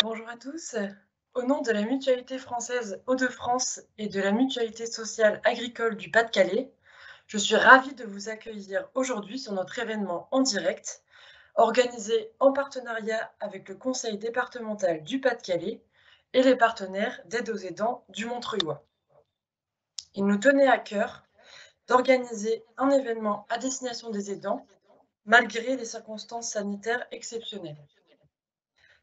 Bonjour à tous. Au nom de la Mutualité française Hauts-de-France et de la Mutualité sociale agricole du Pas-de-Calais, je suis ravie de vous accueillir aujourd'hui sur notre événement en direct, organisé en partenariat avec le Conseil départemental du Pas-de-Calais et les partenaires d'aide aux aidants du Montreuilois. Il nous tenait à cœur d'organiser un événement à destination des aidants, malgré les circonstances sanitaires exceptionnelles.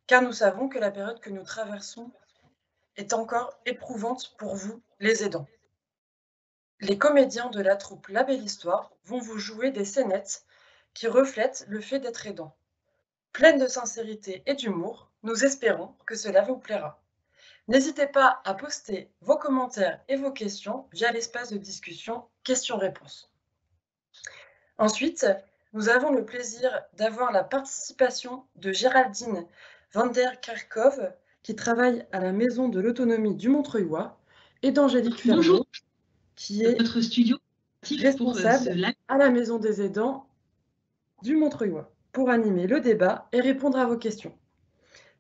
Car nous savons que la période que nous traversons est encore éprouvante pour vous, les aidants. Les comédiens de la troupe La Belle Histoire vont vous jouer des scénettes qui reflètent le fait d'être aidant. Pleines de sincérité et d'humour, nous espérons que cela vous plaira. N'hésitez pas à poster vos commentaires et vos questions via l'espace de discussion questions-réponses. Ensuite, nous avons le plaisir d'avoir la participation de Géraldine van der Kerkhove, qui travaille à la Maison de l'Autonomie du Montreuilois, et d'Angélique Ferrier, qui est notre studio responsable à la Maison des aidants du Montreuilois, pour animer le débat et répondre à vos questions.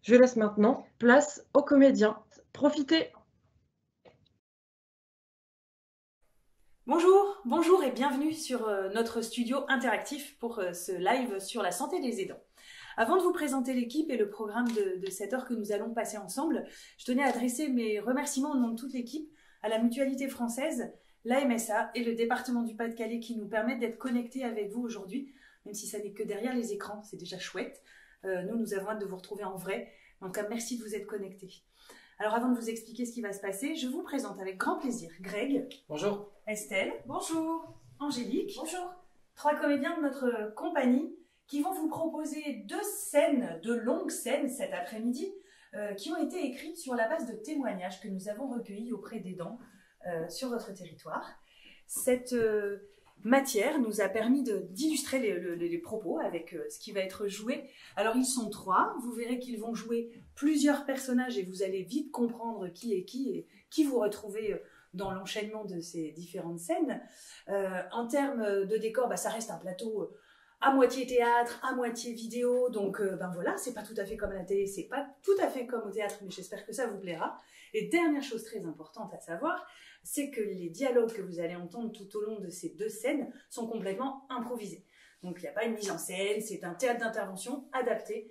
Je laisse maintenant place aux comédiens. Profitez! Bonjour et bienvenue sur notre studio interactif pour ce live sur la santé des aidants. Avant de vous présenter l'équipe et le programme de cette heure que nous allons passer ensemble, je tenais à adresser mes remerciements au nom de toute l'équipe à la Mutualité française, la MSA et le département du Pas-de-Calais qui nous permettent d'être connectés avec vous aujourd'hui, même si ça n'est que derrière les écrans, c'est déjà chouette. Nous avons hâte de vous retrouver en vrai. En tout cas, merci de vous être connectés. Alors avant de vous expliquer ce qui va se passer, je vous présente avec grand plaisir Greg. Bonjour. Estelle. Bonjour. Angélique. Bonjour. 3 comédiens de notre compagnie qui vont vous proposer 2 scènes, 2 longues scènes cet après-midi, qui ont été écrites sur la base de témoignages que nous avons recueillis auprès d'aidants sur votre territoire. Cette matière nous a permis d'illustrer les propos avec ce qui va être joué. Alors ils sont 3, vous verrez qu'ils vont jouer plusieurs personnages et vous allez vite comprendre qui est qui et qui vous retrouvez dans l'enchaînement de ces différentes scènes. En termes de décor, ça reste un plateau à moitié théâtre, à moitié vidéo, donc voilà, c'est pas tout à fait comme à la télé, c'est pas tout à fait comme au théâtre, mais j'espère que ça vous plaira. Et dernière chose très importante à savoir, c'est que les dialogues que vous allez entendre tout au long de ces 2 scènes sont complètement improvisés. Donc il n'y a pas une mise en scène, c'est un théâtre d'intervention adapté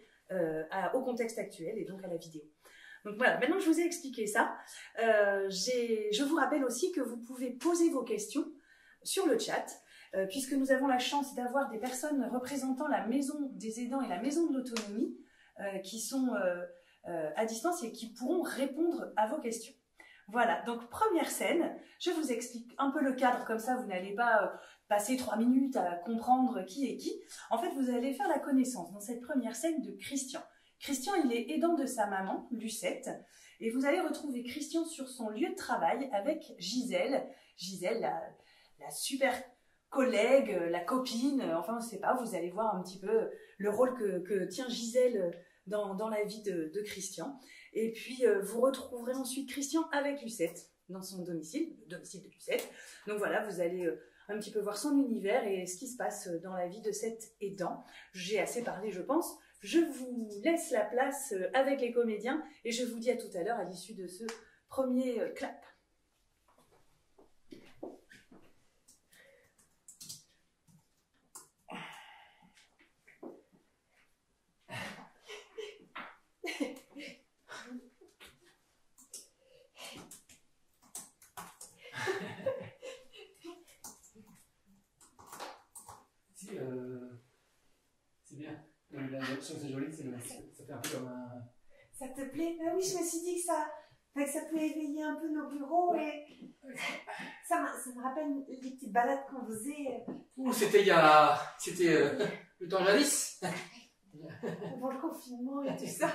au contexte actuel et donc à la vidéo. Donc voilà, maintenant que je vous ai expliqué ça, je vous rappelle aussi que vous pouvez poser vos questions sur le chat, puisque nous avons la chance d'avoir des personnes représentant la Maison des aidants et la Maison de l'Autonomie qui sont à distance et qui pourront répondre à vos questions. Voilà, donc première scène, je vous explique un peu le cadre, comme ça vous n'allez pas passer 3 minutes à comprendre qui est qui. En fait, vous allez faire la connaissance dans cette première scène de Christian. Christian, il est aidant de sa maman, Lucette, et vous allez retrouver Christian sur son lieu de travail avec Gisèle. Gisèle, la super collègue, la copine, enfin je ne sais pas, vous allez voir un petit peu le rôle que tient Gisèle dans la vie de Christian. Et puis vous retrouverez ensuite Christian avec Lucette dans son domicile, le domicile de Lucette. Donc voilà, vous allez un petit peu voir son univers et ce qui se passe dans la vie de cet aidant. J'ai assez parlé, je pense. Je vous laisse la place avec les comédiens et je vous dis à tout à l'heure à l'issue de ce premier clap. C'est bien. La version c'est joli, ça fait un peu comme un... Ça te plaît? Ah oui, je me suis dit que ça peut éveiller un peu nos bureaux et ça me rappelle les petites balades qu'on faisait. C'était le temps jadis. Avant le confinement et tout ça.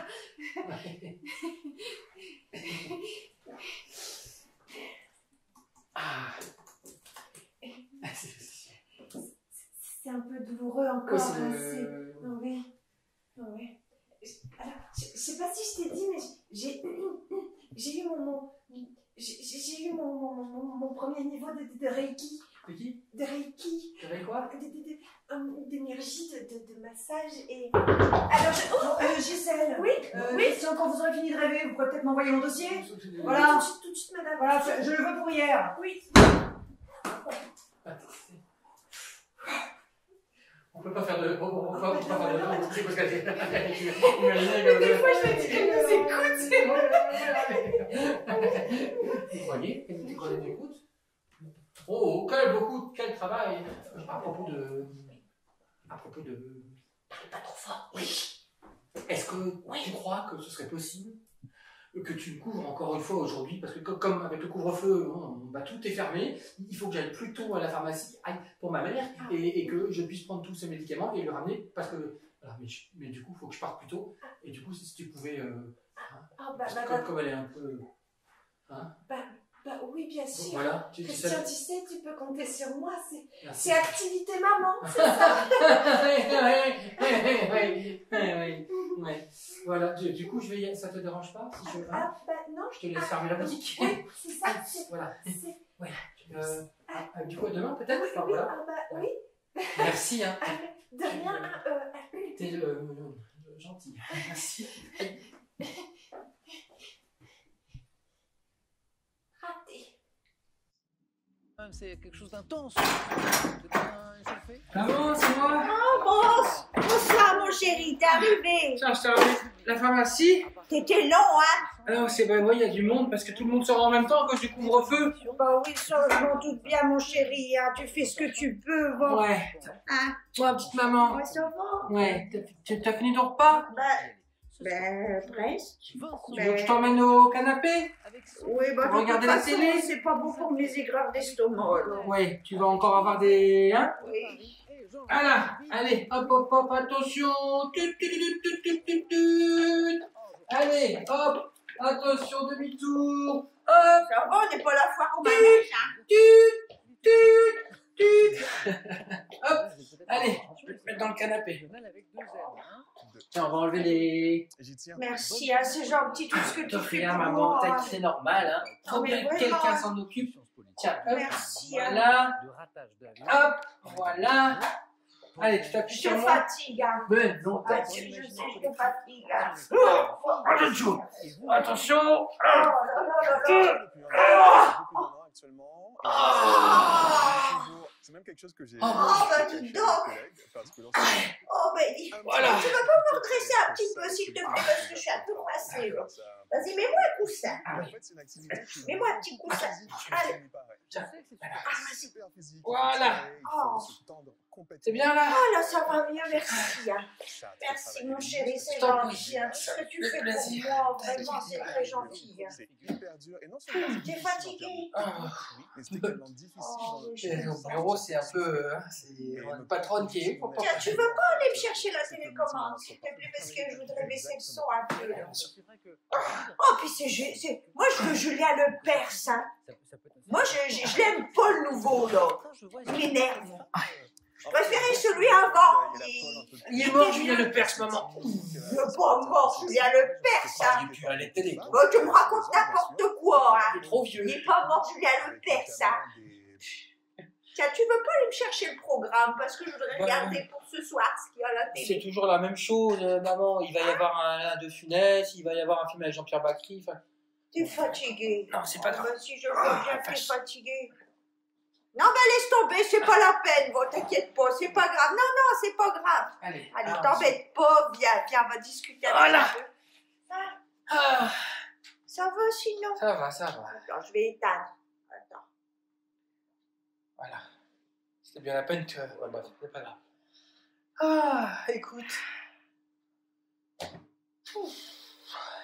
C'est un peu douloureux encore. Oui. Alors, je sais pas si je t'ai dit, mais j'ai eu mon premier niveau de Reiki. De qui? De Reiki. De quoi? D'énergie, de massage et... Alors, Gisèle. Oui, Oui, quand vous aurez fini de rêver, vous pourrez peut-être m'envoyer mon dossier. Voilà. Tout de suite, madame. Voilà, je le veux pour hier. Oui. On peut pas faire de... On peut pas faire de... C'est parce que... Des fois, je me dis qu'elle nous écoute. Vous voyez, elle nous écoute. Oh, quel travail. À propos de... Pas trop fort. Oui. Est-ce que tu crois que ce serait possible que tu me couvres encore une fois aujourd'hui, parce que comme avec le couvre-feu, tout est fermé, il faut que j'aille plus tôt à la pharmacie pour ma mère et que je puisse prendre tous ces médicaments et le ramener, parce que voilà, mais du coup il faut que je parte plus tôt, et du coup si tu pouvais comme elle est un peu oui, bien sûr. Voilà, Christian, tu sais, tu peux compter sur moi, Merci. c'est activité maman, c'est ça. Oui. Voilà, du coup, ça te dérange pas si je... Non. Je te laisse fermer la boutique. Oui, c'est ça. Voilà. Du coup, à demain, peut-être. Oui, voilà. oui. Merci, hein. De rien. T'es gentil. Merci. Raté. C'est quelque chose d'intense. Maman, c'est moi. Bonsoir, mon chéri, t'es arrivé. Tiens, je t'ai ramené la pharmacie. T'étais long, hein? Alors, il y a du monde parce que tout le monde sort en même temps à cause du couvre-feu. Bah oui, ça, je m'en doute bien, mon chéri, hein. Tu fais ce que tu peux, bon. Ouais. Hein? Toi, petite maman. Ouais, ça va? Ouais. T'as fini ton repas? Presque. Tu veux que je t'emmène au canapé? Oui, bah, Pour regarder la télé? c'est pas bon pour mes aigreurs d'estomac, là. Ouais, tu vas encore avoir des... Hein? Oui. Voilà, allez, hop, attention. Allez, hop, attention, demi-tour. Hop, Ça va, on n'est pas la foire au manège, hein. Hop, allez, je vais te mettre dans le canapé. Tiens, on va enlever les... Merci, hein, c'est gentil tout ce que tu De fais rien, pour maman, moi. t'inquiète, c'est normal, hein. Faut mais bien que vraiment. quelqu'un s'en occupe. Tiens, hop, Merci, hein. voilà, hop, voilà. Allez, tu t'appuies Je sur te moi. fatigue, hein. Ben, non, Ah, je sais, je te fatigue, hein. attention, attention. Oh là là là là. C'est même quelque chose que j'ai. bah dis donc. Oh, ben dis. Voilà. Tu vas pas me redresser un petit peu, s'il te plaît, parce que je suis un peu coincée, là. Vas-y, mets-moi un coussin. Mets-moi un petit coussin. Allez. Vas-y. Voilà. C'est bien là? Oh là, ça va mieux, merci. Hein. Merci, mon chéri, c'est gentil. Hein. Ce que tu fais pour moi, vraiment, c'est très gentil. Hein. T'es fatigué? Au bureau, c'est un peu... c'est une patronne qui est... Tiens, tu veux pas aller me chercher la télécommande, s'il te plaît, parce que je voudrais baisser le son un peu. Là. Oh, puis moi, je veux Julien Lepers, hein. Moi, je l'aime pas, le nouveau, là. Il m'énerve. Je préférais celui avant. Il est mort, Julien Lepers, maman. Il n'est pas mort, Julien Lepers, hein. Il est plus à la télé. Oh, tu me racontes n'importe quoi, hein. Il est trop vieux. Il n'est pas mort, Julien Lepers, hein. Tiens, tu veux pas aller me chercher le programme, parce que je voudrais regarder pour ce soir ce qu'il y a à la C'est télé. toujours la même chose, maman. Il va y avoir un de Funès, il va y avoir un film avec Jean-Pierre Bacry. Enfin... T'es fatigué. Non, c'est pas grave. Bah, si je vois bien que t'es fatigué. Non, mais laisse tomber, c'est pas la peine, bon, t'inquiète pas, c'est pas grave. Non, c'est pas grave. Allez, Allez, t'embête pas, viens, on va discuter avec Voilà. un peu. Ah, Ça va sinon? ça va. Attends, je vais éteindre. Attends. Voilà. C'était bien la peine que... Ouais, bref, c'est pas grave. Ah, écoute.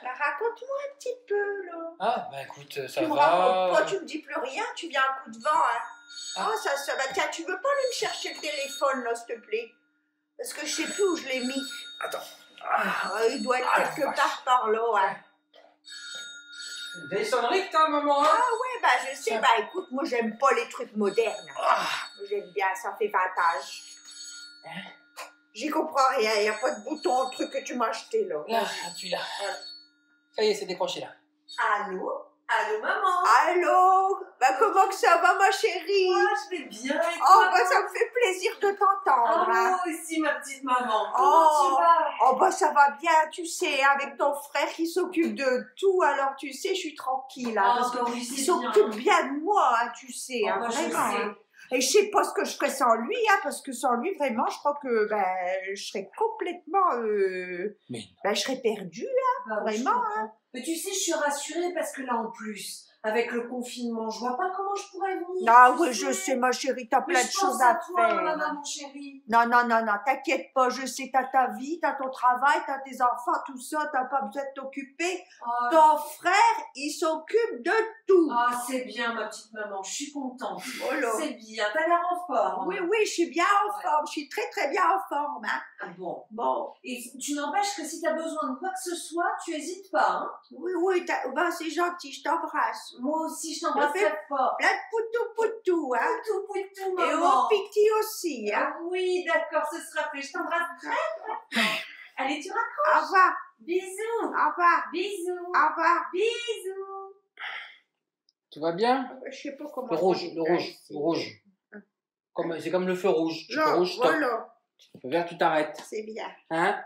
Bah, raconte-moi un petit peu, là. Ah, bah écoute, ça Tu me racontes va. pas, tu me dis plus rien, tu viens un coup de vent, hein. Ah. Oh, ça va. Tiens, tu veux pas aller me chercher le téléphone, là, s'il te plaît? Parce que je sais plus où je l'ai mis. Attends. Il doit être quelque part par là, hein. Une vieille sonnerie que t'as, maman, hein? Ah ouais, bah je sais, bah écoute, moi j'aime pas les trucs modernes. Moi, j'aime bien, ça fait vintage. J'y comprends rien, il n'y a pas de bouton, le truc que tu m'as acheté là. Là, tu l'as. Ça y est, c'est décroché là. Allô? Allô, maman. Allô? Bah, comment que ça va, ma chérie? Moi, je vais bien. Et Oh, toi, bah, ça me fait plaisir de t'entendre. Ah, Hein. moi aussi, ma petite maman. Comment Oh, tu vas? oh, bah, ça va bien, tu sais, avec ton frère qui s'occupe de tout. Alors, tu sais, je suis tranquille, hein, parce bah oui, qu'il c'est s'occupe bien. bien de moi, hein, tu sais, hein, bah, je vraiment. sais. Hein. Et je sais pas ce que je ferais sans lui, hein, parce que sans lui, vraiment, je crois que ben, je serais complètement... Mais ben, je serais perdue, Bah oui, je vraiment. comprends. Mais tu sais, je suis rassurée parce que là, en plus, avec le confinement, je vois pas comment je pourrais venir. Ah tu oui, je sais, ma chérie, t'as Mais plein de je choses pense à toi, faire. maman chérie. Non, non, non, non, t'inquiète pas, je sais, t'as ta vie, t'as ton travail, t'as tes enfants, tout ça, t'as pas besoin de t'occuper. Ah, Ton frère, il s'occupe de tout. c'est bien, ma petite maman, je suis contente. Oh là. C'est bien, t'as l'air en forme. Oui, oui, je suis bien en forme, je suis très, très bien en forme. Hein. Ah bon. Bon, Et tu n'empêches que si t'as besoin de quoi que ce soit, tu hésites pas, hein. oui, oui, ben, c'est gentil, je t'embrasse. Moi aussi, je t'embrasse Ça fait très fort. Plein de poutou, hein. Poutou, Et maman. au petit aussi, hein. Ah oui, d'accord, ce sera fait. Je t'embrasse très, très fort. Allez, tu raccroches. Au revoir, Bisous. au revoir, Bisous. au revoir. Bisous. tout va bien? Je sais pas comment... Le rouge, le rouge, le rouge. C'est comme le feu rouge. Le feu Non, rouge, stop. voilà, Le feu vert, tu t'arrêtes. c'est bien. Hein?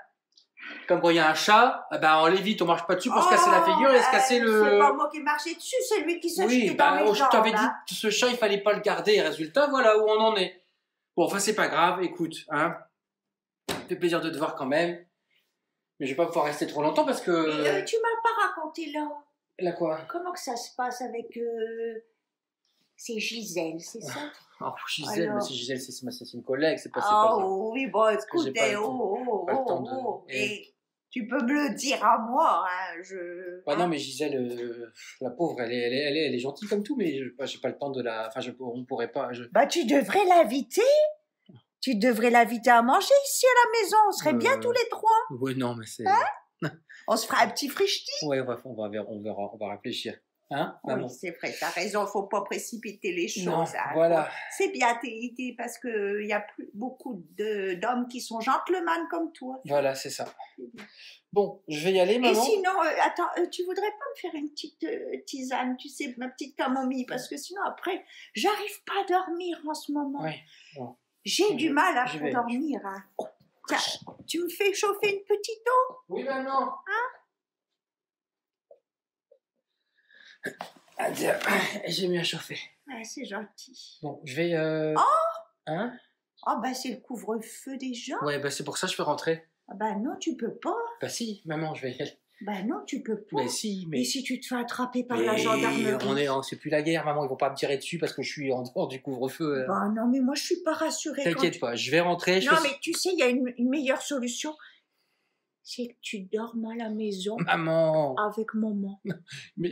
Comme quand il y a un chat, eh ben on l'évite, on marche pas dessus pour se casser la figure et se casser le... C'est pas moi qui marchais dessus, c'est lui qui s'est Oui, jeté dans bah, mes je t'avais jambes, dit hein. que ce chat, il fallait pas le garder. Résultat, voilà où on en est. Bon, enfin, c'est pas grave, écoute, hein. Ça fait plaisir de te voir quand même. Mais je vais pas pouvoir rester trop longtemps parce que... Mais, tu m'as pas raconté là. Là quoi? Comment que ça se passe avec... C'est Gisèle, c'est ça? Oh, Gisèle, Alors. mais c'est Gisèle, c'est une collègue, c'est pas... Oh oui, bon, écoute, pas le oh, pas le temps de- et tu peux me le dire à moi, hein, je... Bah non, mais Gisèle, la pauvre, elle est gentille comme tout, mais j'ai pas le temps de la... Enfin, on pourrait pas... Bah, tu devrais l'inviter. Tu devrais l'inviter à manger ici à la maison. On serait bien tous les trois. Ouais, non, mais c'est... On se fera un petit frichti. Ouais, bref, on va réfléchir. Hein, maman? Oui, c'est vrai, t'as raison, faut pas précipiter les choses. Non, hein. voilà. C'est bien, parce que il y a plus beaucoup d'hommes qui sont gentlemen comme toi. Voilà, c'est ça. Bon, je vais y aller, Et maman. sinon, attends, tu voudrais pas me faire une petite tisane, tu sais, ma petite camomille, parce que sinon après, j'arrive pas à dormir en ce moment. Oui. Bon. J'ai du mal à je vais. dormir. Hein. Tiens, tu me fais chauffer une petite eau? Oui, maman. Ah, tiens, j'ai mis à chauffer. Ouais, c'est gentil. Bon, je vais... Hein? Ah bah c'est le couvre-feu déjà. Ouais, bah c'est pour ça que je peux rentrer. Ah bah non, tu peux pas. Bah si, maman, je vais y aller. Bah non, tu peux pas. Mais si, mais... Et si tu te fais attraper par Mais la gendarmerie? c'est plus la guerre, maman, ils vont pas me tirer dessus parce que je suis en dehors du couvre-feu. Bah non, mais moi je suis pas rassurée. T'inquiète pas, je vais rentrer. Non, mais tu sais, il y a une meilleure solution. C'est que tu dormes à la maison Maman. avec maman. Mais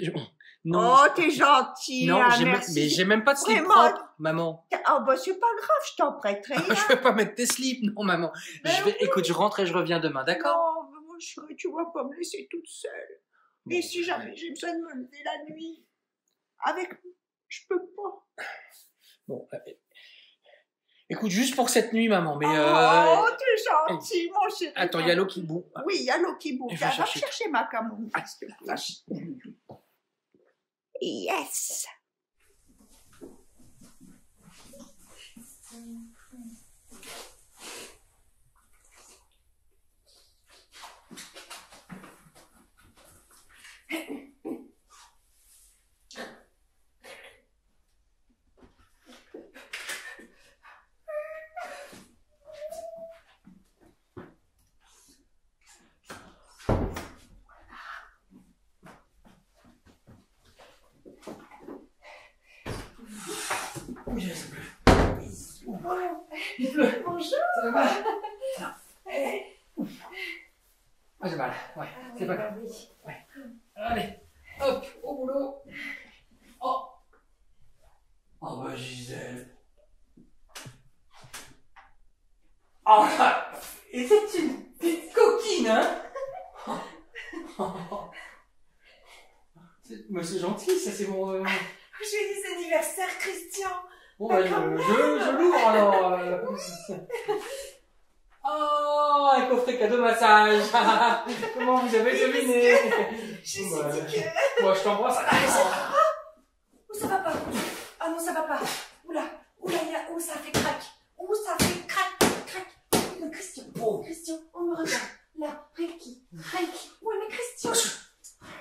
Oh, t'es gentil. Non, hein, mais j'ai même pas de slip Vraiment. propre, maman. Ah bah c'est pas grave, je t'en prêterai. hein. Je vais pas mettre tes slips, non, maman. Écoute, je rentre et je reviens demain, d'accord? Non, mais moi chérie, tu vas pas me laisser toute seule. Et si jamais j'ai besoin de me lever la nuit, je peux pas. Bon, écoute, juste pour cette nuit, maman, mais... Oh, t'es gentil, mon chéri. Attends, il y a l'eau qui bout. Oui, il y a l'eau qui bout. Je vais Viens, va chercher. chercher ma camomille, s'il te plaît. Yes. Bonjour. Ça va mal? Non. Ah, j'ai mal, ouais, c'est pas grave. Ouais. Allez, hop, au boulot. Oh. Oh bah Gisèle. Oh, et c'est une petite coquine, hein? Mais c'est gentil, ça c'est mon... Joyeux anniversaire, Christian. Bon bah je l'ouvre alors. Oh, un coffret cadeau massage. Comment vous avez deviné? Je me suis dit que... Moi, je t'embrasse. Ouh, ça va pas. Ah non, ça va pas. Oula, ouh, ça fait crack. Ouh, ça fait crack. Oh, Christian, on me regarde. Là, Reiki. Ouais, mais Christian.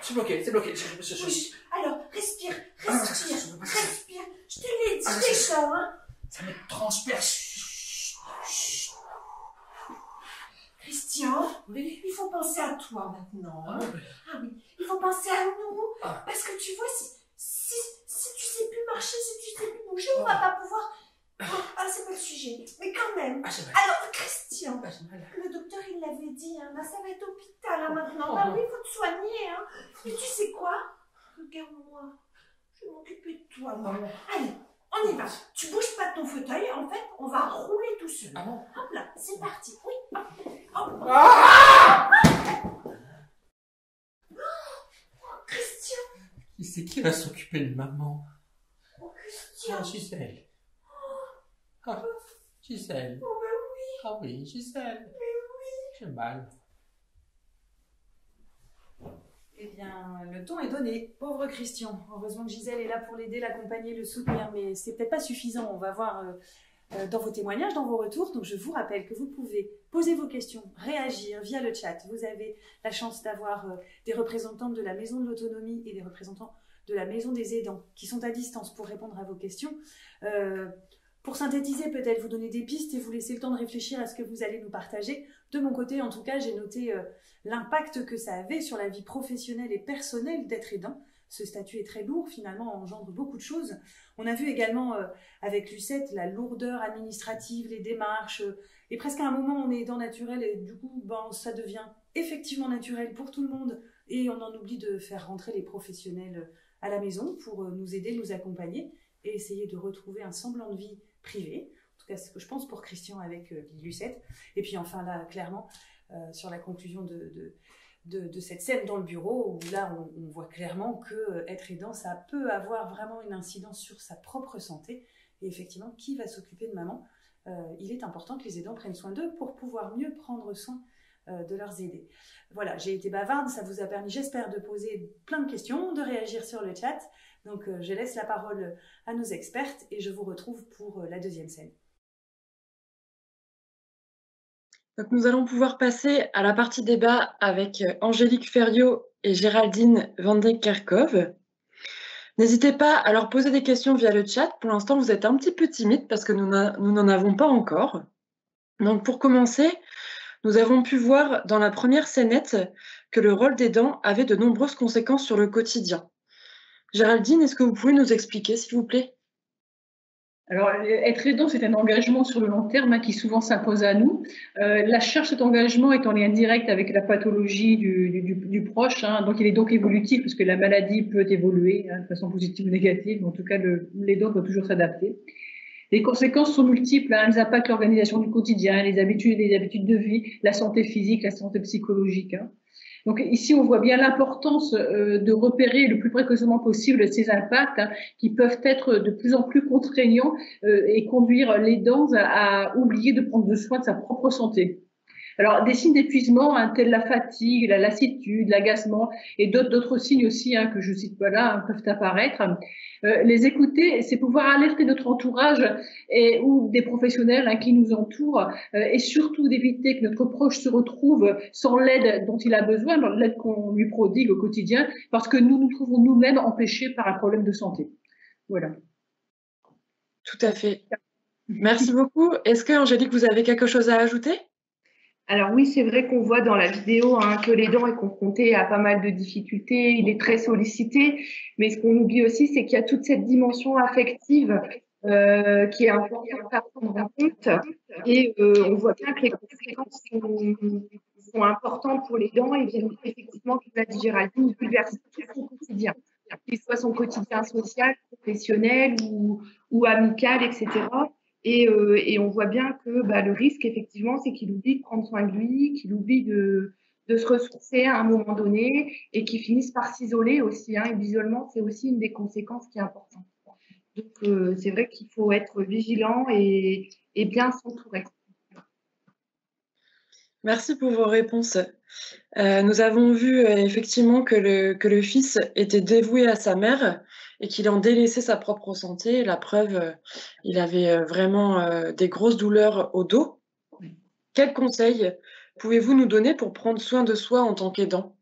C'est bloqué. Oui. Alors, respire. Je te l'ai dit déjà, hein. Ça me transperce. Christian, il faut penser à toi maintenant. Hein. Ah oui, il faut penser à nous. Parce que tu vois, si tu sais plus marcher, si tu sais plus bouger, on va pas pouvoir... Ah, c'est pas le sujet. Mais quand même. Alors, Christian, le docteur, il l'avait dit, hein, là, ça va être hôpital hein, maintenant. Ah oui, il faut te soigner. Hein. Mais tu sais quoi? Regarde-moi. Je vais m'occuper de toi, moi. Allez, on y va. Tu bouges pas de ton fauteuil. En fait, on va rouler tout seul. Hop là, c'est parti. Oui. Hop. Christian. C'est qui va s'occuper de maman? Christian. Gisèle. Gisèle. Oh, ben oui. Ah oui, Gisèle. Mais oui. J'ai mal. Eh bien, le ton est donné. Pauvre Christian. Heureusement que Gisèle est là pour l'aider, l'accompagner, le soutenir. Mais c'est peut-être pas suffisant. On va voir dans vos témoignages, dans vos retours. Donc, je vous rappelle que vous pouvez poser vos questions, réagir via le chat. Vous avez la chance d'avoir des représentants de la Maison de l'Autonomie et des représentants de la Maison des Aidants qui sont à distance pour répondre à vos questions. Pour synthétiser, peut-être vous donner des pistes et vous laisser le temps de réfléchir à ce que vous allez nous partager. De mon côté, en tout cas, j'ai noté l'impact que ça avait sur la vie professionnelle et personnelle d'être aidant. Ce statut est très lourd, finalement, engendre beaucoup de choses. On a vu également avec Lucette la lourdeur administrative, les démarches, et presque à un moment on est aidant naturel et du coup ça devient effectivement naturel pour tout le monde et on en oublie de faire rentrer les professionnels à la maison pour nous aider, nous accompagner et essayer de retrouver un semblant de vie privée. En tout cas, c'est ce que je pense pour Christian avec Lucette. Et puis enfin là, clairement, sur la conclusion de cette scène dans le bureau, où là, on voit clairement que être aidant, ça peut avoir vraiment une incidence sur sa propre santé. Et effectivement, qui va s'occuper de maman? Il est important que les aidants prennent soin d'eux pour pouvoir mieux prendre soin de leurs aidés. Voilà, j'ai été bavarde, ça vous a permis, j'espère, de poser plein de questions, de réagir sur le chat. Donc, je laisse la parole à nos expertes et je vous retrouve pour la deuxième scène. Donc, nous allons pouvoir passer à la partie débat avec Angélique Ferriot et Géraldine Vandekerkove. N'hésitez pas à leur poser des questions via le chat. Pour l'instant, vous êtes un petit peu timide parce que nous n'en avons pas encore. Donc, pour commencer, nous avons pu voir dans la première scénette que le rôle d'aidant avait de nombreuses conséquences sur le quotidien. Géraldine, est-ce que vous pouvez nous expliquer, s'il vous plaît? Alors, être aidant, c'est un engagement sur le long terme qui souvent s'impose à nous. La charge de cet engagement est en lien direct avec la pathologie du proche, donc il est donc évolutif parce que la maladie peut évoluer de façon positive ou négative, mais en tout cas, l'aidant doit toujours s'adapter. Les conséquences sont multiples, elles impactent l'organisation du quotidien, les habitudes de vie, la santé physique, la santé psychologique. Donc ici, on voit bien l'importance de repérer le plus précocement possible ces impacts qui peuvent être de plus en plus contraignants et conduire l'aidant à oublier de prendre soin de sa propre santé. Alors, des signes d'épuisement, tels la fatigue, la lassitude, l'agacement et d'autres signes aussi que je cite pas là peuvent apparaître. Les écouter, c'est pouvoir alerter notre entourage ou des professionnels qui nous entourent et surtout d'éviter que notre proche se retrouve sans l'aide dont il a besoin, dans l'aide qu'on lui prodigue au quotidien, parce que nous nous trouvons nous-mêmes empêchés par un problème de santé. Voilà. Tout à fait. Merci beaucoup. Est-ce que, Angélique, vous avez quelque chose à ajouter? Alors oui, c'est vrai qu'on voit dans la vidéo que l'aidant est confronté à pas mal de difficultés, il est très sollicité, mais ce qu'on oublie aussi, c'est qu'il y a toute cette dimension affective qui est importante à prendre en compte et on voit bien que les conséquences sont importantes pour l'aidant et bien effectivement, comme l'a dit Géraldine, bouleverser tout son quotidien, qu'il soit son quotidien social, professionnel ou amical, etc. Et on voit bien que le risque, effectivement, c'est qu'il oublie de prendre soin de lui, qu'il oublie de se ressourcer à un moment donné et qu'il finisse par s'isoler aussi. Et l'isolement, c'est aussi une des conséquences qui est importante. Donc, c'est vrai qu'il faut être vigilant et bien s'entourer. Merci pour vos réponses. Nous avons vu effectivement que le fils était dévoué à sa mère et qu'il en délaissait sa propre santé. La preuve, il avait vraiment des grosses douleurs au dos. Quels conseils pouvez-vous nous donner pour prendre soin de soi en tant qu'aidant?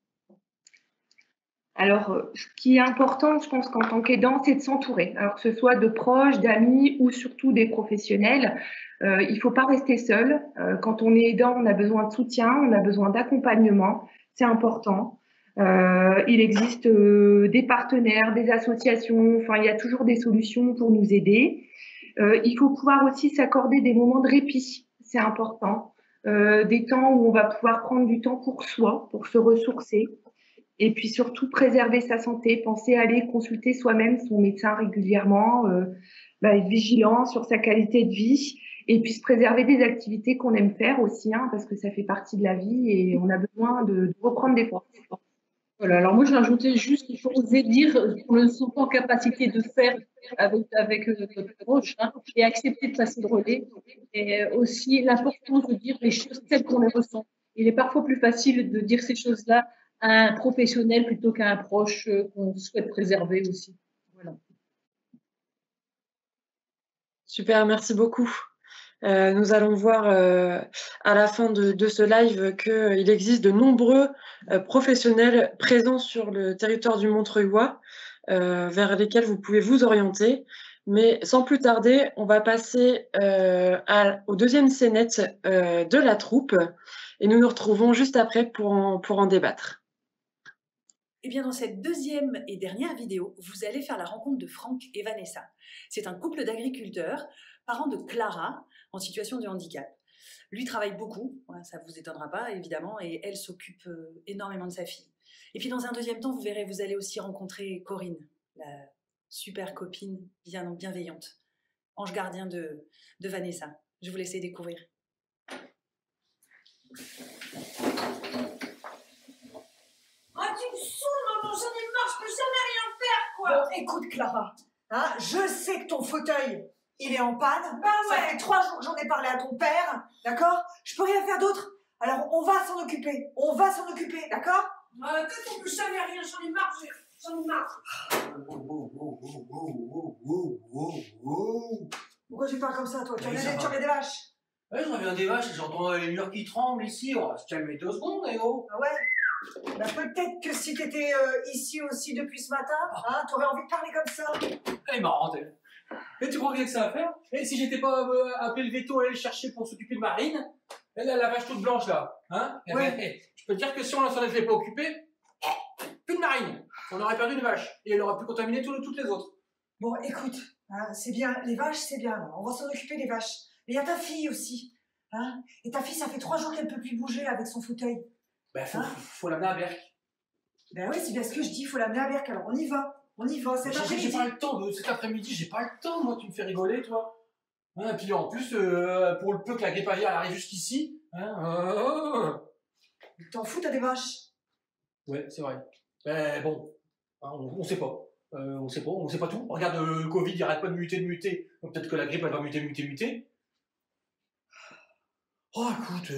Alors, ce qui est important, je pense qu'en tant qu'aidant, c'est de s'entourer. Alors que ce soit de proches, d'amis ou surtout des professionnels. Il ne faut pas rester seul. Quand on est aidant, on a besoin de soutien, on a besoin d'accompagnement. C'est important. Il existe des partenaires, des associations. Enfin, il y a toujours des solutions pour nous aider. Il faut pouvoir aussi s'accorder des moments de répit. C'est important. Des temps où on va pouvoir prendre du temps pour soi, pour se ressourcer. Et puis surtout, préserver sa santé, penser à aller consulter soi-même son médecin régulièrement, être vigilant sur sa qualité de vie et puis se préserver des activités qu'on aime faire aussi, hein, parce que ça fait partie de la vie et on a besoin de reprendre des forces. Voilà, alors moi je rajoutais juste qu'il faut oser dire ce qu'on ne se sent pas en capacité de faire avec notre proche, hein, et accepter de passer le relais. Et aussi l'importance de dire les choses telles qu'on les ressent. Il est parfois plus facile de dire ces choses-là à un professionnel plutôt qu'à un proche qu'on souhaite préserver aussi. Voilà. Super, merci beaucoup. Nous allons voir à la fin de ce live qu'il existe de nombreux professionnels présents sur le territoire du Montreuilois vers lesquels vous pouvez vous orienter. Mais sans plus tarder, on va passer au deuxième scénette de la troupe et nous nous retrouvons juste après pour en débattre. Eh bien, dans cette deuxième et dernière vidéo, vous allez faire la rencontre de Franck et Vanessa. C'est un couple d'agriculteurs, parents de Clara, en situation de handicap. Lui travaille beaucoup, ça ne vous étonnera pas évidemment, et elle s'occupe énormément de sa fille. Et puis dans un deuxième temps, vous verrez, vous allez aussi rencontrer Corinne, la super copine bienveillante, ange gardien de Vanessa. Je vous laisse les découvrir. Ah, tu me saoules, maman, j'en ai marre, je peux jamais rien faire, quoi. Bon, écoute, Clara, hein, je sais que ton fauteuil, il est en panne. Bah ouais. Ça fait 3 jours que j'en ai parlé à ton père, d'accord? Je peux rien faire d'autre. Alors, on va s'en occuper. On va s'en occuper, d'accord? Quand on peut jamais rien, j'en ai marre, j'en ai marre. Pourquoi tu parles comme ça, toi? Tu Mais ça va. regardes des vaches? Ouais, je reviens des vaches et j'entends les murs qui tremblent ici. On va se calmer 2 secondes, eh oh. Ah ouais? Bah, peut-être que si t'étais ici aussi depuis ce matin, hein, t'aurais envie de parler comme ça. Elle est marrante, elle. Et tu crois que j'ai que ça à faire? Et si j'étais pas appelé le veto à aller le chercher pour s'occuper de Marine, elle a la vache toute blanche là, hein? Ouais. Ben, je peux te dire que si on s'en était pas occupé, plus de Marine. On aurait perdu une vache et elle aurait pu contaminer toutes les autres. Bon, écoute, hein, c'est bien, les vaches, c'est bien, on va s'en occuper des vaches. Mais il y a ta fille aussi, hein? Et ta fille, ça fait 3 jours qu'elle peut plus bouger avec son fauteuil. Ben, Hein? faut l'amener à Berck. Ben oui, c'est bien ce que je dis, il faut l'amener à Berck, alors on y va, cet J'ai après-midi. pas le temps, cet après-midi, j'ai pas le temps, moi, tu me fais rigoler, toi. Hein, et puis en plus, pour le peu que la grippe aviaire arrive jusqu'ici, hein, T'en fous, t'as des vaches. ouais, c'est vrai. Ben bon, hein, on sait pas. On sait pas tout. Regarde, le Covid, il arrête pas de muter. Donc peut-être que la grippe, elle va muter. Oh, écoute,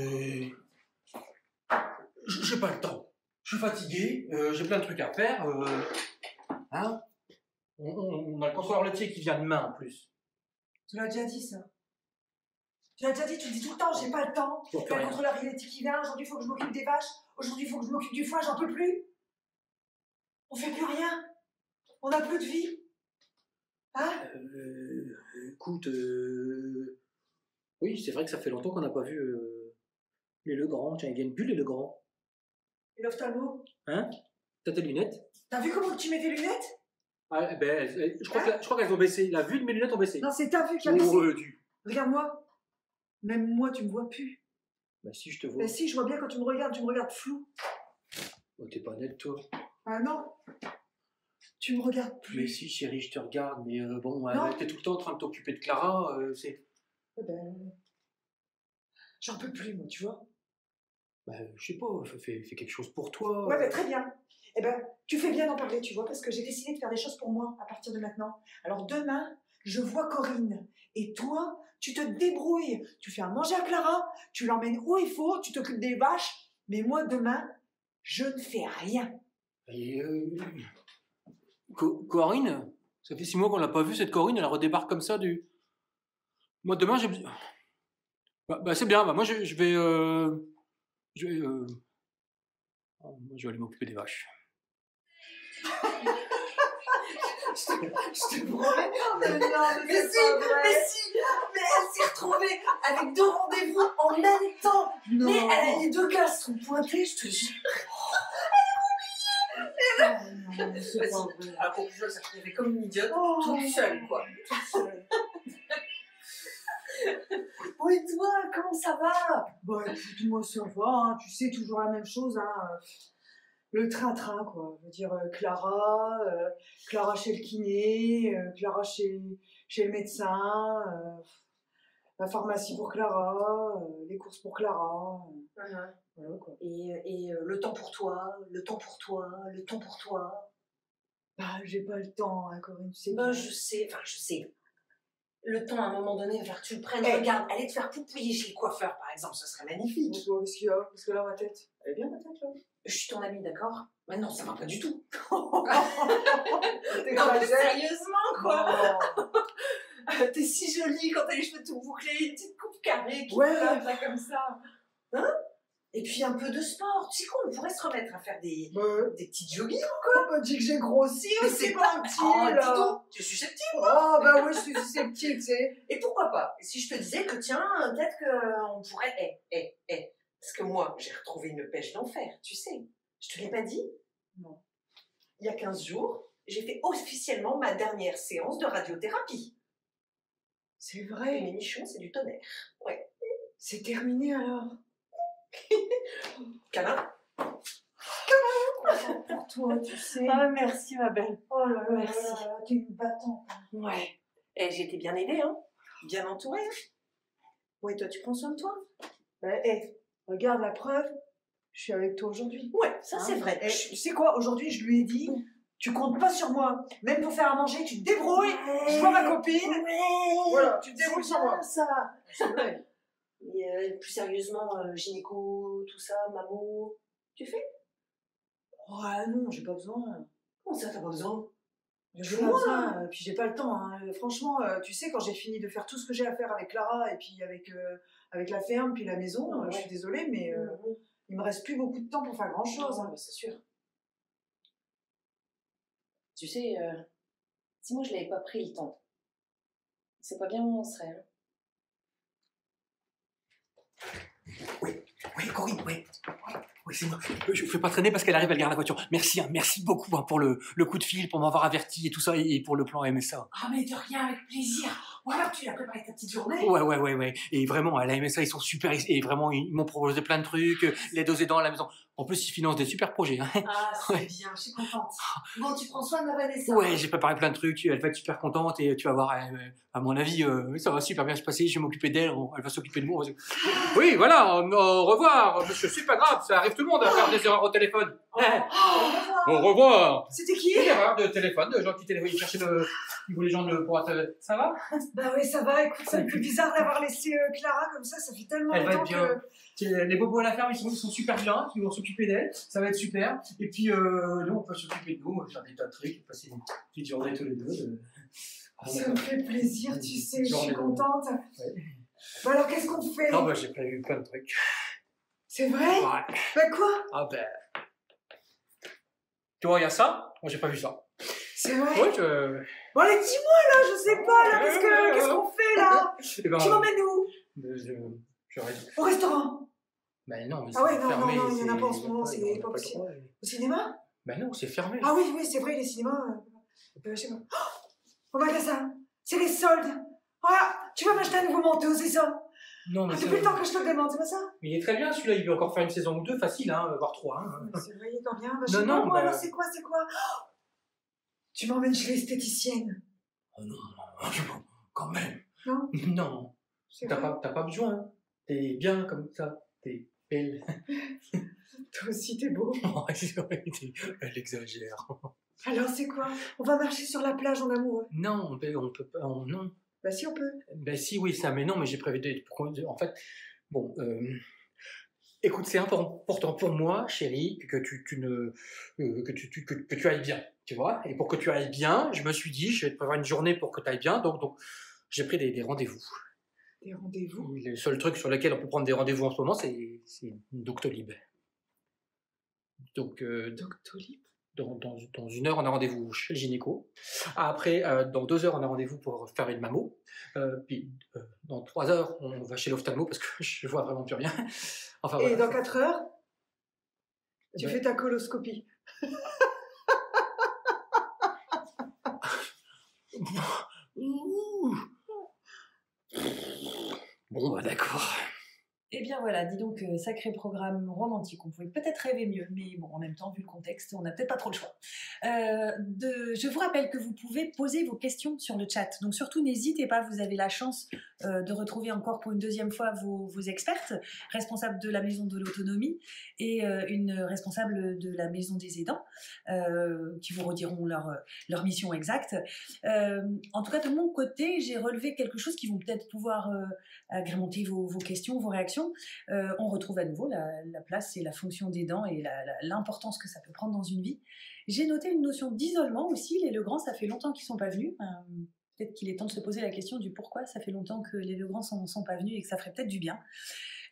j'ai pas le temps. Je suis fatigué, j'ai plein de trucs à faire. Hein, on a le contrôleur laitier qui vient demain en plus. Tu l'as déjà dit, ça. Tu l'as déjà dit, tu le dis tout le temps, j'ai pas le temps. Pour Il y a le rien. contrôleur laitier qui vient, aujourd'hui il faut que je m'occupe des vaches, aujourd'hui il faut que je m'occupe du foie, j'en peux plus. On fait plus rien. On n'a plus de vie. Hein? Écoute, oui, c'est vrai que ça fait longtemps qu'on n'a pas vu les Legrand. Tiens, ils viennent plus les Legrand. Et l'ophtalmo? Hein? T'as tes lunettes? T'as vu comment tu mets tes lunettes? Ah, ben, je crois qu'elles ont baissé. La vue de mes lunettes ont baissé. Non, c'est ta vue qui a baissé. Oh, Regarde-moi. Même moi, tu me vois plus. bah si, je te vois. Mais si, je vois bien quand tu me regardes flou. Oh, t'es pas nette, toi. Ah non. Tu me regardes plus. Mais si, chérie, je te regarde, mais bon, Non. t'es tout le temps en train de t'occuper de Clara, c'est... Eh ben, j'en peux plus, moi, tu vois. Bah, je sais pas, fais quelque chose pour toi. Ouais, bah, très bien. Eh ben, tu fais bien d'en parler, tu vois, parce que j'ai décidé de faire des choses pour moi à partir de maintenant. Alors demain, je vois Corinne. Et toi, tu te débrouilles. Tu fais à manger à Clara, tu l'emmènes où il faut, tu t'occupes des vaches. Mais moi, demain, je ne fais rien. Et Corinne, ça fait 6 mois qu'on l'a pas vue, cette Corinne, elle redébarque comme ça du... Moi, demain, j'ai... Bah, c'est bien, bah, moi, je vais... moi, je vais aller m'occuper des vaches. Je te promets. Mais si, mais elle s'est retrouvée avec 2 rendez-vous en même temps. Non. Mais elle a les 2 cases sont pointées, je te jure. C'est pas vrai. À la conclusion, elle s'est retrouvée comme une idiote, Oh. toute seule, quoi. Bon, et toi, comment ça va? Bon, écoute, moi, ça va, hein. Tu sais, toujours la même chose, hein. Le train-train, quoi. Je veux dire, Clara chez le kiné, Clara chez le médecin, la pharmacie pour Clara, les courses pour Clara. Voilà, quoi. Et le temps pour toi, le temps pour toi, le temps pour toi. Bah, j'ai pas le temps, hein, Corinne, tu sais Ben, bien. je sais. Le temps, à un moment donné, il va falloir que tu le prennes. Eh. Regarde, aller te faire poupouiller chez le coiffeur, par exemple, ce serait magnifique. Bon, qu'est-ce qu'il y a? Parce que là, ma tête, elle est bien, ma tête, là. Je suis ton amie, d'accord? Mais non, ça va pas du tout. T'es Non, mais grave. sérieusement, quoi. Oh. T'es si jolie quand t'as les cheveux tout bouclés, une petite coupe carrée qui Ouais. flotte là comme ça. Hein? Et puis un peu de sport. Tu sais quoi, on pourrait se remettre à faire des petits joggings. Quoi, on m'a dit que j'ai grossi Mais aussi, c'est pas pas... un petit, Oh, dis là. donc, tu es susceptible. Oh, bah oui, je suis susceptible, tu sais. Et pourquoi pas? Et si je te disais que tiens, peut-être qu'on pourrait... Parce que moi, j'ai retrouvé une pêche d'enfer, tu sais. Je te l'ai pas dit? Non. Il y a 15 jours, j'ai fait officiellement ma dernière séance de radiothérapie. C'est Et vrai. mes nichons, c'est du tonnerre. Ouais. C'est terminé, alors. Câlin. Pour toi, tu sais. Ah, merci, ma belle. Oh là là, Merci. t'es une battante. Ouais. Et j'ai été bien aidée, hein. Bien entourée. Ouais, toi, tu prends soin de toi? Regarde la preuve, je suis avec toi aujourd'hui. Ouais, ça, c'est Hein. vrai. Et tu sais quoi, aujourd'hui, je lui ai dit, tu comptes pas sur moi. Même pour faire à manger, tu te débrouilles. Je vois ma copine. Ouais. Voilà, tu te débrouilles sans moi. Ça. C'est vrai. Et plus sérieusement, gynéco, tout ça, mammo, tu fais? Oh non, j'ai pas besoin. Comment ça, t'as pas besoin? J'ai pas besoin, puis j'ai pas le temps. Hein. Franchement, tu sais, quand j'ai fini de faire tout ce que j'ai à faire avec Clara et puis avec la ferme, puis la maison, Ouais. je suis désolée, mais il me reste plus beaucoup de temps pour faire grand chose. Ouais, mais c'est sûr. Tu sais, si moi je l'avais pas pris le temps, c'est pas bien où on serait. Hein. Oui, Corinne, oui. Oui, c'est moi. Je ne fais pas traîner parce qu'elle arrive, elle garde la voiture. Merci, hein, merci beaucoup hein, pour le coup de fil, pour m'avoir averti et tout ça, et pour le plan MSA. Ah, mais de rien, avec plaisir. Ou alors tu as préparé ta petite journée. Ouais. Et vraiment, à la MSA, ils sont super. Et vraiment, ils m'ont proposé plein de trucs, l'aide aux aidants à la maison. En plus, ils financent des super projets. Hein. Ah, c'est bien, je suis contente. Bon, tu prends soin de ma Vanessa. Ouais, j'ai préparé plein de trucs, elle va être super contente et tu vas voir, à mon avis, ça va super bien se passer, je vais m'occuper d'elle, elle va s'occuper de moi. Oui, voilà, au revoir, monsieur, c'est pas grave, ça arrive tout le monde à faire des erreurs au téléphone. Au revoir. C'était qui? Une erreur de téléphone, de gens qui téléphonent, chercher ils voulaient les gens pour atteindre. Ça va? Bah oui, ça va, écoute, c'est un peu bizarre d'avoir laissé Clara comme ça fait tellement Elle va longtemps être bien. Les bobos à la ferme, ils sont super bien, ils vont s'occuper d'elle, ça va être super. Et puis, nous, on peut s'occuper de nous, on va faire des tas de trucs, passer une petite journée tous les deux. Ça me fait plaisir, tu sais, je suis Journée. contente. Ouais. Bah alors, qu'est-ce qu'on fait? Non, bah, j'ai prévu plein de trucs. C'est vrai? Ouais. Bah quoi? Ah ben. Tu vois, il y a ça. Moi, j'ai pas vu ça. C'est vrai? Ouais, je. Bon allez, dis-moi là, je sais pas là, qu'est-ce qu'on fait là? Eh ben, Tu m'emmènes où? je reste. Au restaurant? Ben non, mais Ah ouais, c'est non, fermé. non, il y en a pas en ce c'est- moment, ouais, c'est on a pas le possible. droit. Au cinéma? Ben non, c'est fermé. Ah oui, oui, c'est vrai, les cinémas. Je sais pas. Oh, au magasin, c'est les soldes. Ah, tu vas m'acheter un nouveau manteau, c'est ça? Non, mais Ah, depuis le temps que je te le demande, c'est pas ça? Mais il est très bien celui-là, il peut encore faire une saison ou deux, facile, hein, voire trois. Hein. C'est vrai, il est bien. Bah, je Non, sais non, pas, moi, bah- alors c'est quoi? Oh, tu m'emmènes chez l'esthéticienne. Oh non, quand même. Non? Non, C'est t'as vrai. pas besoin. T'es bien comme ça, t'es belle. Toi aussi, t'es beau. Ouais, c'est vrai, elle exagère. Alors c'est quoi? On va marcher sur la plage en amoureux? Non, on peut pas, non. Bah si on peut. Ben si, oui, ça, mais non, mais j'ai prévu en fait, bon, écoute, c'est important pour moi, chérie, que que tu ailles bien, tu vois. Et pour que tu ailles bien, je me suis dit, je vais te prévoir une journée pour que tu ailles bien, donc j'ai pris des rendez-vous. Des rendez-vous? Le seul truc sur lequel on peut prendre des rendez-vous en ce moment, c'est Doctolib. Donc, Doctolib? dans 1 heure, on a rendez-vous chez le gynéco. Après, dans 2 heures, on a rendez-vous pour faire une mammo. Puis, dans 3 heures, on va chez l'ophtalmo parce que je vois vraiment plus rien. Enfin, Et voilà. dans 4 heures, tu Ben, fais ta coloscopie. Bon, bah d'accord. Eh bien voilà, dis donc, sacré programme romantique. On pouvait peut-être rêver mieux, mais bon, en même temps, vu le contexte, on n'a peut-être pas trop le choix. Je vous rappelle que vous pouvez poser vos questions sur le chat. Donc surtout, n'hésitez pas, vous avez la chance de retrouver encore pour une 2e fois vos expertes, responsables de la Maison de l'Autonomie et une responsable de la Maison des Aidants, qui vous rediront leur mission exacte. En tout cas, de mon côté, j'ai relevé quelque chose qui vont peut-être pouvoir agrémenter vos questions, vos réactions. On retrouve à nouveau la place et la fonction des dents et l'importance que ça peut prendre dans une vie. J'ai noté une notion d'isolement aussi. Les Legrand, ça fait longtemps qu'ils ne sont pas venus. Peut-être qu'il est temps de se poser la question du pourquoi ça fait longtemps que les Legrand ne sont pas venus et que ça ferait peut-être du bien.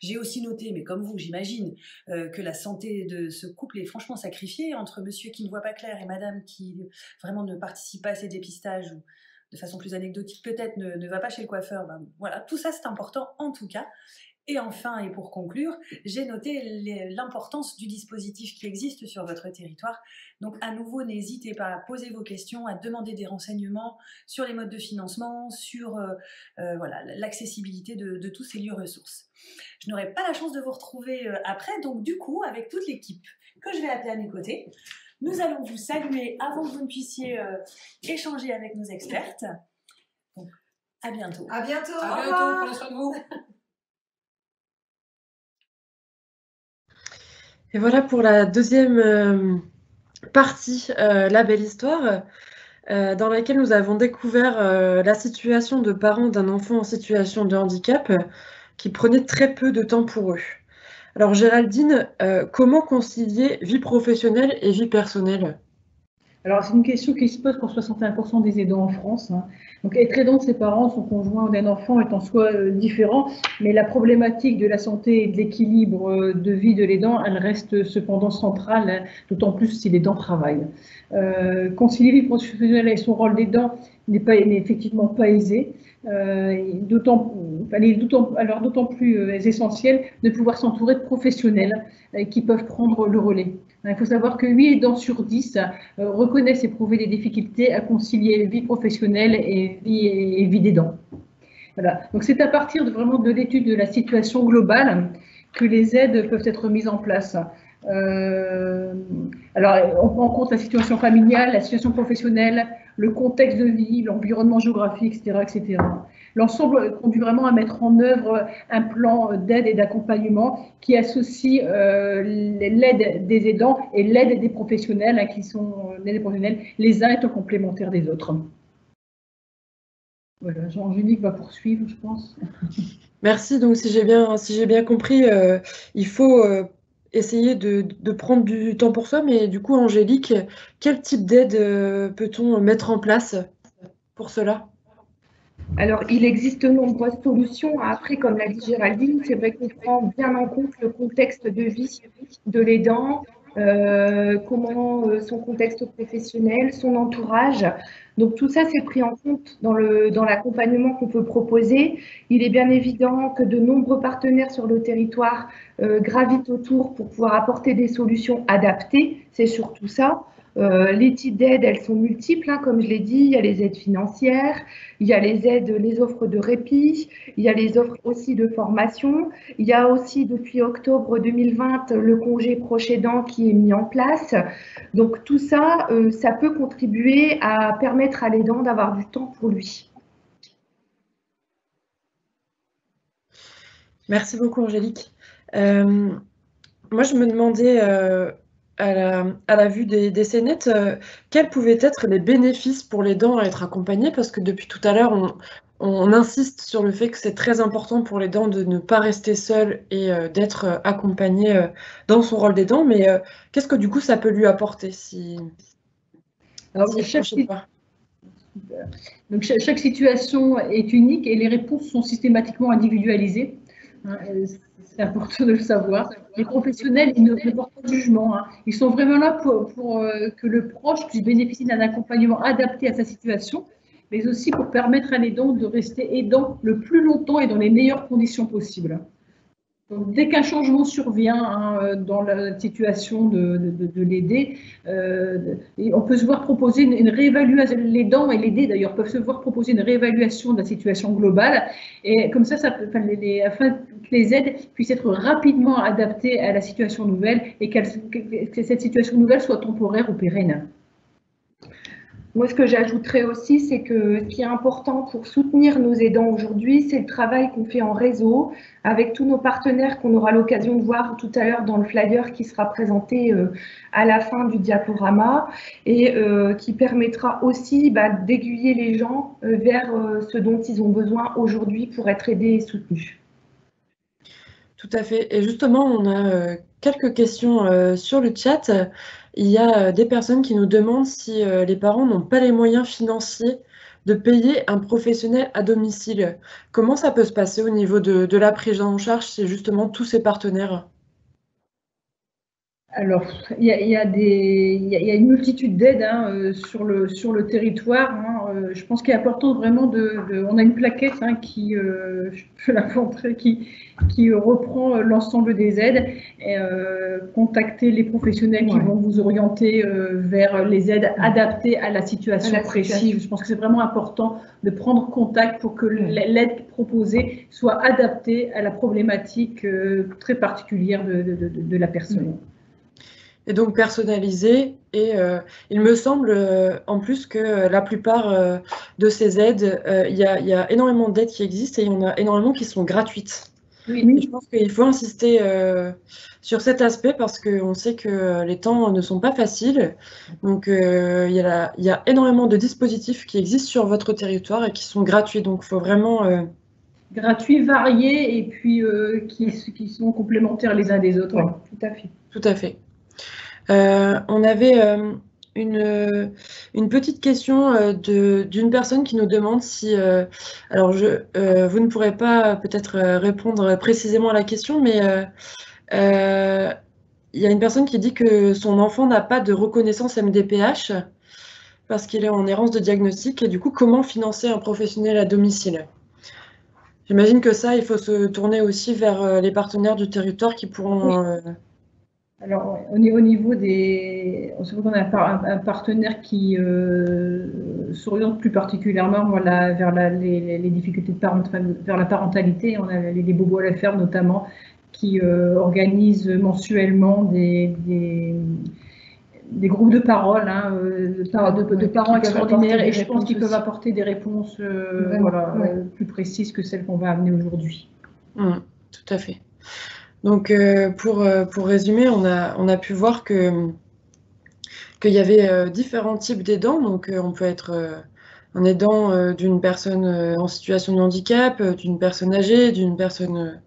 J'ai aussi noté, mais comme vous, j'imagine, que la santé de ce couple est franchement sacrifiée entre monsieur qui ne voit pas clair et madame qui vraiment ne participe pas à ces dépistages ou de façon plus anecdotique peut-être ne va pas chez le coiffeur. Ben, voilà, tout ça c'est important en tout cas. Et enfin, et pour conclure, j'ai noté l'importance du dispositif qui existe sur votre territoire. Donc à nouveau, n'hésitez pas à poser vos questions, à demander des renseignements sur les modes de financement, sur voilà, l'accessibilité de tous ces lieux ressources. Je n'aurai pas la chance de vous retrouver après, donc du coup, avec toute l'équipe que je vais appeler à mes côtés, nous allons vous saluer avant que vous ne puissiez échanger avec nos expertes. Donc, à bientôt. À bientôt. À bientôt, prenez soin de vous. Et voilà pour la 2e partie, La belle histoire, dans laquelle nous avons découvert la situation de parents d'un enfant en situation de handicap qui prenait très peu de temps pour eux. Alors Géraldine, comment concilier vie professionnelle et vie personnelle? Alors, c'est une question qui se pose pour 61% des aidants en France. Donc, être aidant de ses parents, son conjoint ou d'un enfant est en soi différent, mais la problématique de la santé et de l'équilibre de vie de l'aidant, elle reste cependant centrale, d'autant plus si l'aidant travaille. Concilier vie professionnelle et son rôle d'aidant n'est effectivement pas aisé. D'autant plus essentiel de pouvoir s'entourer de professionnels qui peuvent prendre le relais. Il faut savoir que 8 aidants sur 10 reconnaissent éprouver des difficultés à concilier vie professionnelle et vie d'aidant. Voilà. Donc c'est à partir vraiment de l'étude de la situation globale que les aides peuvent être mises en place. Alors, on prend en compte la situation familiale, la situation professionnelle, le contexte de vie, l'environnement géographique, etc., etc. L'ensemble conduit vraiment à mettre en œuvre un plan d'aide et d'accompagnement qui associe l'aide des aidants et l'aide des professionnels, qui sont les uns étant complémentaires des autres. Voilà, Jean-Angélique va poursuivre, je pense. Merci. Donc, si j'ai bien compris, il faut essayer de prendre du temps pour soi. Mais du coup, Angélique, quel type d'aide peut-on mettre en place pour cela? Alors, il existe de nombreuses solutions. Après, comme l'a dit Géraldine, c'est vrai qu'on prend bien en compte le contexte de vie de l'aidant, son contexte professionnel, son entourage. Donc, tout ça, c'est pris en compte dans l'accompagnement qu'on peut proposer. Il est bien évident que de nombreux partenaires sur le territoire gravitent autour pour pouvoir apporter des solutions adaptées. C'est surtout ça. Les types d'aides, elles sont multiples, comme je l'ai dit. Il y a les aides financières, il y a les aides, les offres de répit, il y a les offres aussi de formation. Il y a aussi depuis octobre 2020 le congé proche aidant qui est mis en place. Donc tout ça, ça peut contribuer à permettre à l'aidant d'avoir du temps pour lui. Merci beaucoup, Angélique. Moi, je me demandais à la vue des scénettes, quels pouvaient être les bénéfices pour l'aidant à être accompagné? Parce que depuis tout à l'heure, on insiste sur le fait que c'est très important pour l'aidant de ne pas rester seul et d'être accompagné dans son rôle d'aidant. Mais qu'est-ce que du coup ça peut lui apporter si Alors, s'il franchit le pas? Donc, chaque situation est unique et les réponses sont systématiquement individualisées. C'est important de le savoir. Les professionnels, ils ne portent pas de jugement. Ils sont vraiment là pour que le proche puisse bénéficier d'un accompagnement adapté à sa situation, mais aussi pour permettre à l'aidant de rester aidant le plus longtemps et dans les meilleures conditions possibles. Donc, dès qu'un changement survient dans la situation de l'aider, on peut se voir proposer une réévaluation. L'aidant et l'aider d'ailleurs peuvent se voir proposer une réévaluation de la situation globale, et comme ça, afin que les aides puissent être rapidement adaptées à la situation nouvelle et que cette situation nouvelle soit temporaire ou pérenne. Moi, ce que j'ajouterais aussi, c'est que ce qui est important pour soutenir nos aidants aujourd'hui, c'est le travail qu'on fait en réseau avec tous nos partenaires qu'on aura l'occasion de voir tout à l'heure dans le flyer qui sera présenté à la fin du diaporama et qui permettra aussi d'aiguiller les gens vers ce dont ils ont besoin aujourd'hui pour être aidés et soutenus. Tout à fait. Et justement, on a quelques questions sur le chat. Il y a des personnes qui nous demandent si les parents n'ont pas les moyens financiers de payer un professionnel à domicile. Comment ça peut se passer au niveau de la prise en charge chez justement tous ces partenaires? Alors, il y a une multitude d'aides sur le territoire. Je pense qu'il est important vraiment on a une plaquette qui, je peux la montrer, qui reprend l'ensemble des aides. Et, contacter les professionnels qui vont vous orienter vers les aides adaptées à la situation précise. Je pense que c'est vraiment important de prendre contact pour que l'aide proposée soit adaptée à la problématique très particulière de la personne. Et donc personnalisé, et il me semble en plus que la plupart de ces aides, il y a énormément d'aides qui existent et il y en a énormément qui sont gratuites. Oui. Et je pense qu'il faut insister sur cet aspect parce qu'on sait que les temps ne sont pas faciles. Donc il y a énormément de dispositifs qui existent sur votre territoire et qui sont gratuits. Donc il faut vraiment... gratuits, variés et puis qui sont complémentaires les uns des autres. Ouais, tout à fait. Tout à fait. On avait une petite question d'une personne qui nous demande si, alors vous ne pourrez pas peut-être répondre précisément à la question, mais il y a une personne qui dit que son enfant n'a pas de reconnaissance MDPH parce qu'il est en errance de diagnostic, et du coup, comment financer un professionnel à domicile? J'imagine que ça, il faut se tourner aussi vers les partenaires du territoire qui pourront... Alors, au niveau des... On sait qu'on a un partenaire qui s'oriente plus particulièrement vers les difficultés vers la parentalité. On a les bobos à la ferme notamment, qui organisent mensuellement des groupes de parole de parents extraordinaires, et je pense qu'ils peuvent apporter des réponses plus précises que celles qu'on va amener aujourd'hui. Tout à fait. Donc, pour résumer, on a pu voir qu'il y avait différents types d'aidants. Donc, on peut être un aidant d'une personne en situation de handicap, d'une personne âgée, d'une personne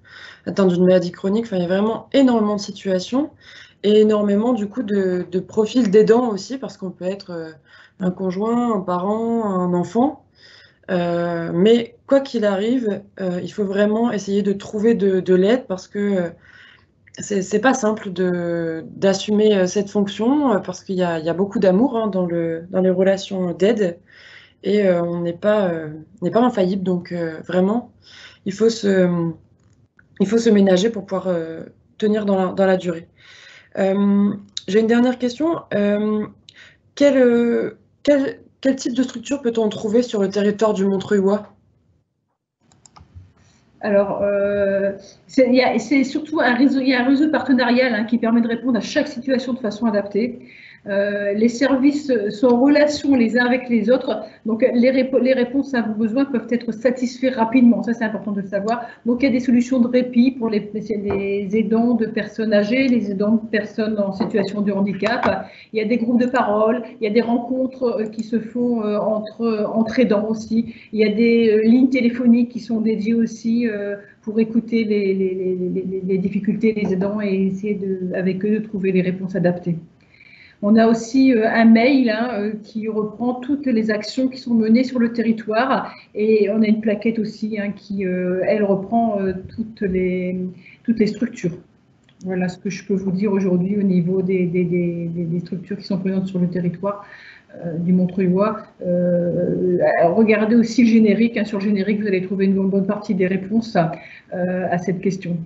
atteinte d'une maladie chronique. Enfin, il y a vraiment énormément de situations et énormément, du coup, de profils d'aidants aussi, parce qu'on peut être un conjoint, un parent, un enfant. Mais quoi qu'il arrive, il faut vraiment essayer de trouver de l'aide parce que c'est pas simple d'assumer cette fonction parce qu'il y a beaucoup d'amour dans les relations d'aide, et on n'est pas infaillible. Donc vraiment, il faut se ménager pour pouvoir tenir dans la durée. J'ai une dernière question. Quel type de structure peut-on trouver sur le territoire du Montreuillois? Alors, c'est surtout un réseau, il y a un réseau partenarial qui permet de répondre à chaque situation de façon adaptée. Les services sont en relation les uns avec les autres. Donc, les réponses à vos besoins peuvent être satisfaits rapidement. Ça, c'est important de le savoir. Donc, il y a des solutions de répit pour les aidants de personnes âgées, les aidants de personnes en situation de handicap. Il y a des groupes de parole. Il y a des rencontres qui se font entre aidants aussi. Il y a des lignes téléphoniques qui sont dédiées aussi pour écouter les difficultés des aidants et essayer avec eux de trouver les réponses adaptées. On a aussi un mail qui reprend toutes les actions qui sont menées sur le territoire et on a une plaquette aussi qui, elle, reprend toutes les structures. Voilà ce que je peux vous dire aujourd'hui au niveau des structures qui sont présentes sur le territoire du Montreuilois. Regardez aussi le générique. Sur le générique, vous allez trouver une bonne partie des réponses à cette question.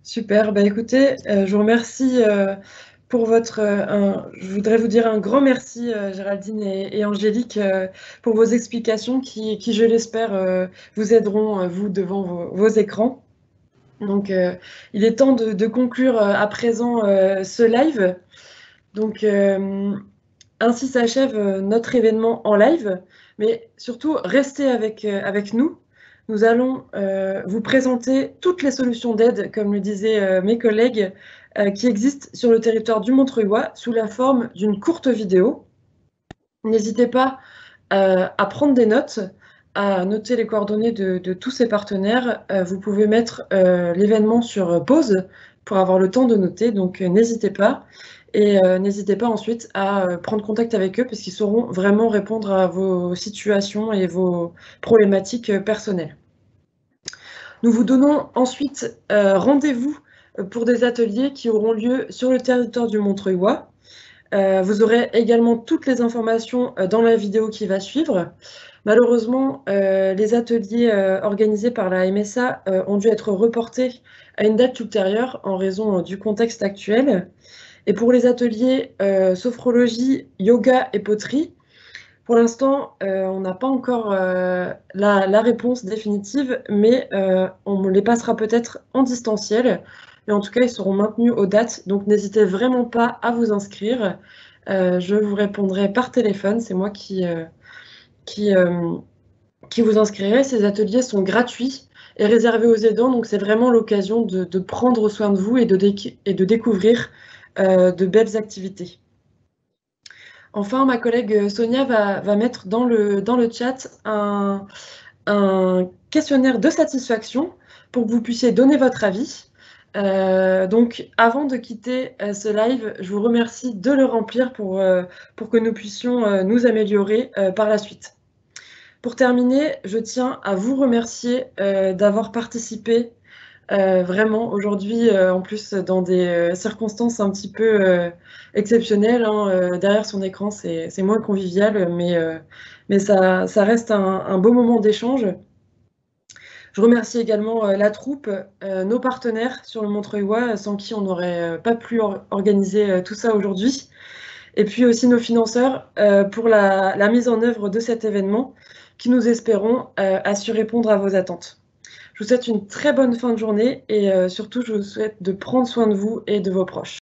Super. Bah, écoutez, je vous remercie pour votre... je voudrais vous dire un grand merci, Géraldine et Angélique, pour vos explications qui je l'espère, vous aideront, vous, devant vos écrans. Donc, il est temps de conclure à présent ce live. Donc, ainsi s'achève notre événement en live, mais surtout, restez avec nous. Nous allons vous présenter toutes les solutions d'aide, comme le disaient mes collègues, qui existent sur le territoire du Montreuilois sous la forme d'une courte vidéo. N'hésitez pas à prendre des notes, à noter les coordonnées de tous ces partenaires. Vous pouvez mettre l'événement sur pause pour avoir le temps de noter, donc n'hésitez pas. Et n'hésitez pas ensuite à prendre contact avec eux parce qu'ils sauront vraiment répondre à vos situations et vos problématiques personnelles. Nous vous donnons ensuite rendez-vous pour des ateliers qui auront lieu sur le territoire du Montreuilois. Vous aurez également toutes les informations dans la vidéo qui va suivre. Malheureusement, les ateliers organisés par la MSA ont dû être reportés à une date ultérieure en raison du contexte actuel. Et pour les ateliers sophrologie, yoga et poterie, pour l'instant, on n'a pas encore la réponse définitive, mais on les passera peut-être en distanciel. Mais en tout cas, ils seront maintenus aux dates, donc n'hésitez vraiment pas à vous inscrire. Je vous répondrai par téléphone, c'est moi qui vous inscrirai. Ces ateliers sont gratuits et réservés aux aidants, donc c'est vraiment l'occasion de prendre soin de vous et de découvrir de belles activités. Enfin, ma collègue Sonia va mettre dans le chat un questionnaire de satisfaction pour que vous puissiez donner votre avis. Donc, avant de quitter ce live, je vous remercie de le remplir pour que nous puissions nous améliorer par la suite. Pour terminer, je tiens à vous remercier d'avoir participé vraiment aujourd'hui, en plus dans des circonstances un petit peu exceptionnelles. Derrière son écran, c'est moins convivial, mais ça reste un beau moment d'échange. Je remercie également la troupe, nos partenaires sur le Montreuilois, sans qui on n'aurait pas pu organiser tout ça aujourd'hui. Et puis aussi nos financeurs pour la mise en œuvre de cet événement, qui nous espérons a su répondre à vos attentes. Je vous souhaite une très bonne fin de journée et surtout, je vous souhaite de prendre soin de vous et de vos proches.